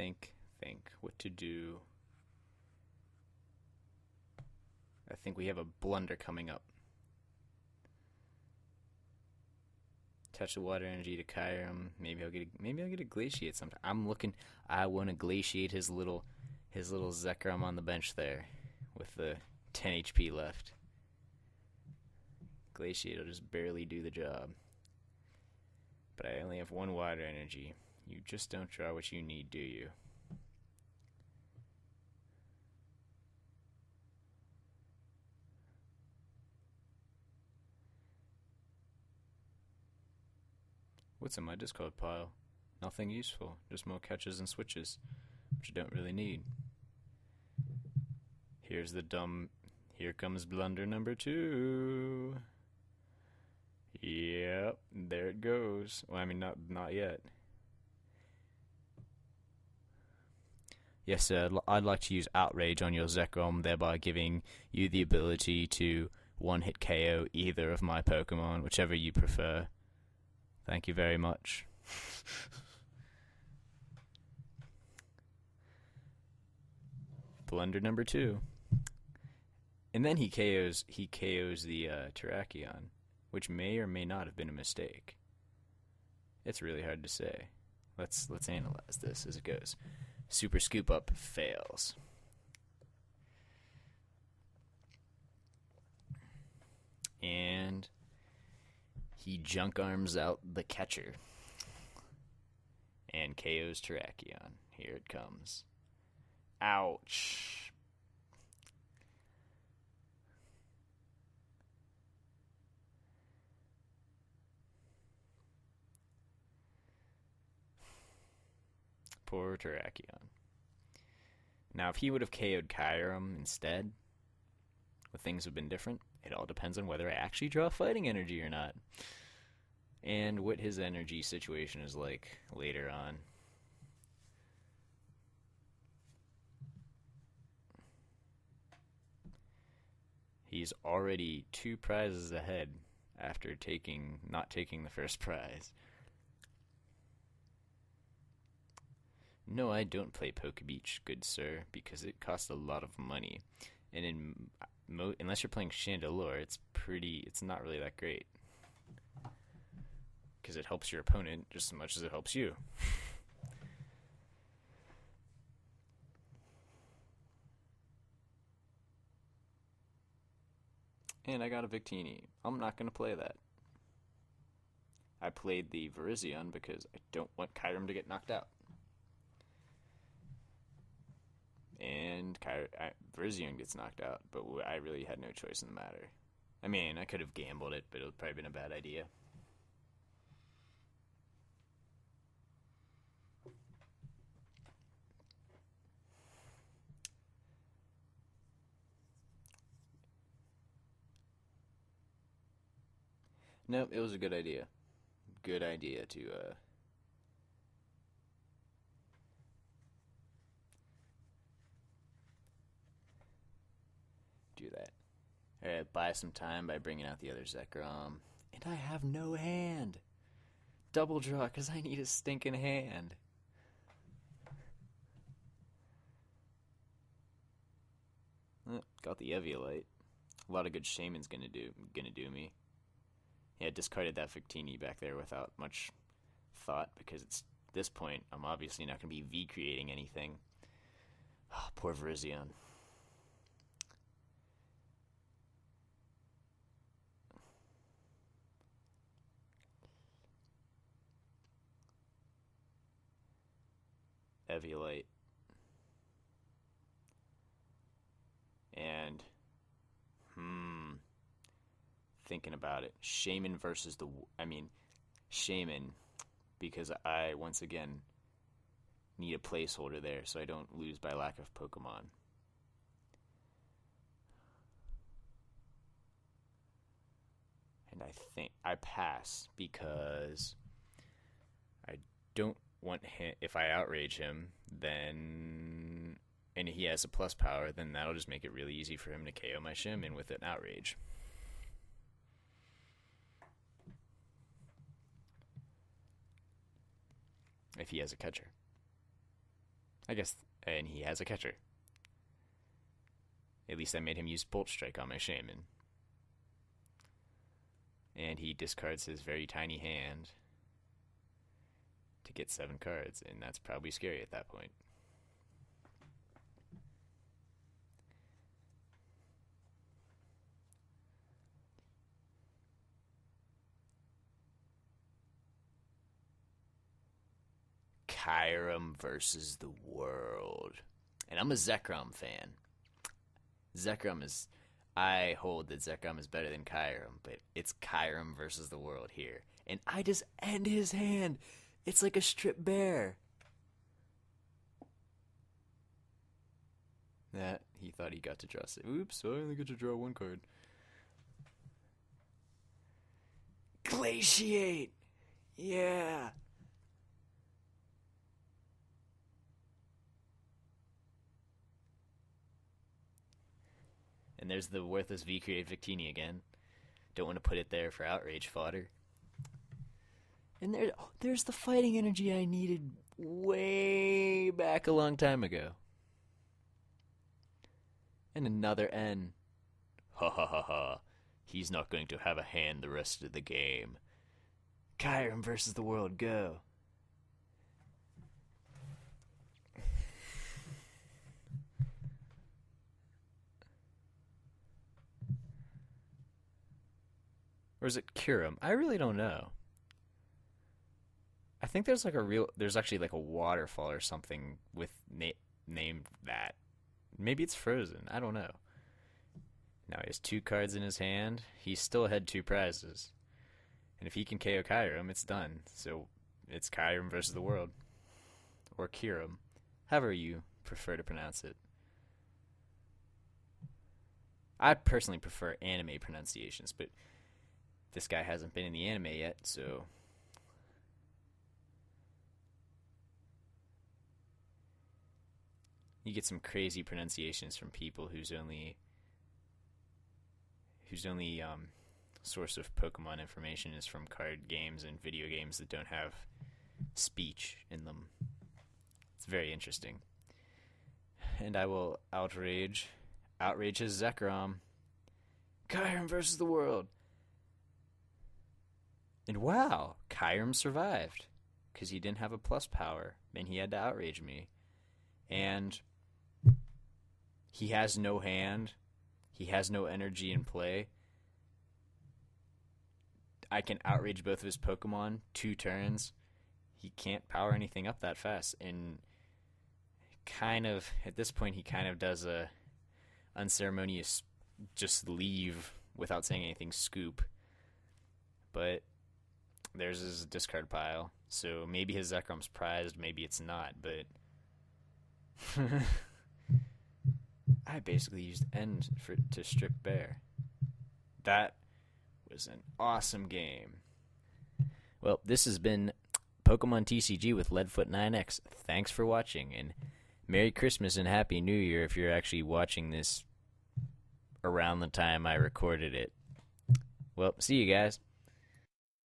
think what to do. I think we have a blunder coming up. Touch the water energy to Kyurem. Maybe I'll get a glaciate sometime. I want to glaciate his little Zekrom on the bench there with the 10 HP left. Glaciate will just barely do the job. But I only have one water energy. You just don't draw what you need, do you? What's in my discard pile? Nothing useful, just more catches and switches, which I don't really need. Here comes blunder number 2. Yep, there it goes. Well, I mean, not yet. Yes, I'd like to use Outrage on your Zekrom, thereby giving you the ability to one-hit KO either of my Pokemon, whichever you prefer. Thank you very much. Blunder number 2. And then he KOs the Terrakion, which may or may not have been a mistake. It's really hard to say. Let's analyze this as it goes. Super Scoop Up fails. And he junk arms out the catcher and KOs Terrakion. Here it comes. Ouch. Poor Terrakion. Now, if he would have KO'd Kyurem instead, would things have been different? It all depends on whether I actually draw fighting energy or not. And what his energy situation is like later on. He's already 2 prizes ahead after not taking the first prize. No, I don't play Poke Beach, good sir, because it costs a lot of money. And unless you're playing Chandelure, it's not really that great. Because it helps your opponent just as much as it helps you. And I got a Victini. I'm not going to play that. I played the Virizion because I don't want Kyurem to get knocked out. And Virizion gets knocked out, but I really had no choice in the matter. I mean, I could have gambled it, but it would probably been a bad idea. Nope, it was a good idea. Good idea to do that. Alright, buy some time by bringing out the other Zekrom. And I have no hand. Double draw, because I need a stinking hand. Got the Eviolite. A lot of good Shaman's gonna do me. Yeah, discarded that Victini back there without much thought, because at this point, I'm obviously not going to be V-creating anything. Oh, poor Virizion. Eviolite. And, thinking about it, Shaman versus Shaman, because I, once again, need a placeholder there so I don't lose by lack of Pokemon. And I think I pass because I don't want him, if I outrage him, then, and he has a plus power, then that'll just make it really easy for him to KO my Shaman with an outrage. If he has a catcher. I guess, and he has a catcher. At least I made him use Bolt Strike on my Shaman. And he discards his very tiny hand to get 7 cards, and that's probably scary at that point. Kyurem versus the world. And I'm a Zekrom fan. I hold that Zekrom is better than Kyurem, but it's Kyurem versus the world here. And I just end his hand. It's like a strip bear. That, he thought he got to draw. Oops, I only get to draw 1 card. Glaciate! Yeah! And there's the worthless V-Create Victini again. Don't want to put it there for outrage fodder. And there's the fighting energy I needed way back a long time ago. And another N. Ha ha ha ha. He's not going to have a hand the rest of the game. Kyurem versus the world, go. Or is it Kyurem? I really don't know. I think there's actually like a waterfall or something with named that. Maybe it's frozen. I don't know. Now he has 2 cards in his hand. He still had 2 prizes. And if he can KO Kyurem, it's done. So it's Kyurem versus the world. Or Kyurem. However you prefer to pronounce it. I personally prefer anime pronunciations, but this guy hasn't been in the anime yet, so you get some crazy pronunciations from people whose only source of Pokemon information is from card games and video games that don't have speech in them. It's very interesting. And I will outrage his Zekrom. Kyurem versus the world. And wow, Kyurem survived because he didn't have a plus power and he had to outrage me. And he has no hand. He has no energy in play. I can outrage both of his Pokemon 2 turns. He can't power anything up that fast. And at this point, he kind of does a unceremonious just leave without saying anything scoop. But there's his discard pile. So maybe his Zekrom's prized, maybe it's not, but I basically used End to strip bear. That was an awesome game. Well, this has been Pokemon TCG with Leadfoot9X. Thanks for watching, and Merry Christmas and Happy New Year if you're actually watching this around the time I recorded it. Well, see you guys.